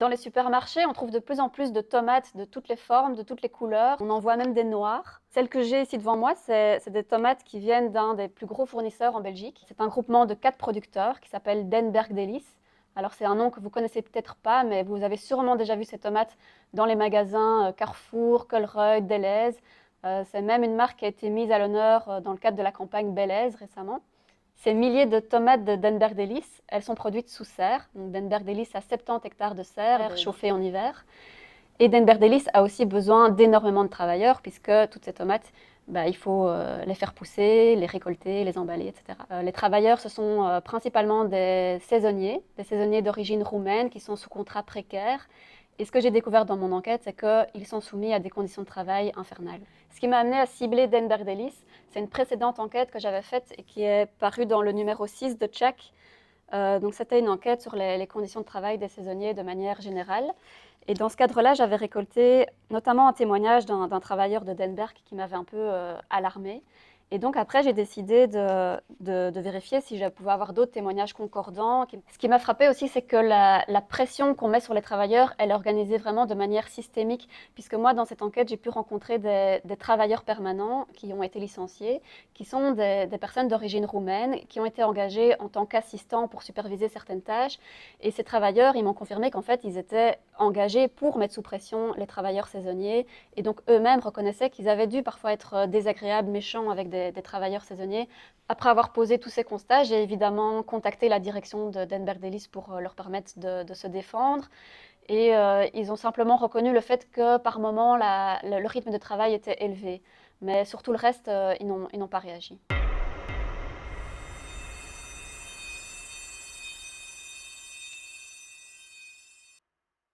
Dans les supermarchés, on trouve de plus en plus de tomates de toutes les formes, de toutes les couleurs. On en voit même des noires. Celles que j'ai ici devant moi, c'est des tomates qui viennent d'un des plus gros fournisseurs en Belgique. C'est un groupement de 4 producteurs qui s'appelle Denberg Delice. Alors c'est un nom que vous connaissez peut-être pas, mais vous avez sûrement déjà vu ces tomates dans les magasins Carrefour, Colruyt, Delhaize. C'est même une marque qui a été mise à l'honneur dans le cadre de la campagne Belaise récemment. Ces milliers de tomates de Denberg Delice, elles sont produites sous serre. Donc Denberg Delice a 70 hectares de serre chauffée en hiver. Et Denberg Delice a aussi besoin d'énormément de travailleurs puisque toutes ces tomates, il faut les faire pousser, les récolter, les emballer, etc. Les travailleurs, ce sont principalement des saisonniers d'origine roumaine qui sont sous contrat précaire. Et ce que j'ai découvert dans mon enquête, c'est qu'ils sont soumis à des conditions de travail infernales. Ce qui m'a amené à cibler Denberg Delice, c'est une précédente enquête que j'avais faite et qui est parue dans le numéro 6 de Check. Donc c'était une enquête sur les conditions de travail des saisonniers de manière générale. Et dans ce cadre-là, j'avais récolté notamment un témoignage d'un travailleur de Denberg qui m'avait un peu alarmée. Et donc après, j'ai décidé de vérifier si je pouvais avoir d'autres témoignages concordants. Ce qui m'a frappé aussi, c'est que la pression qu'on met sur les travailleurs, elle est organisée vraiment de manière systémique. Puisque moi, dans cette enquête, j'ai pu rencontrer des travailleurs permanents qui ont été licenciés, qui sont des personnes d'origine roumaine, qui ont été engagés en tant qu'assistants pour superviser certaines tâches. Et ces travailleurs, ils m'ont confirmé qu'en fait, ils étaient engagés pour mettre sous pression les travailleurs saisonniers. Et donc eux-mêmes reconnaissaient qu'ils avaient dû parfois être désagréables, méchants avec des travailleurs saisonniers. Après avoir posé tous ces constats, j'ai évidemment contacté la direction de Denberg Delice pour leur permettre de se défendre. Et ils ont simplement reconnu le fait que par moment, le rythme de travail était élevé. Mais sur tout le reste, ils n'ont pas réagi.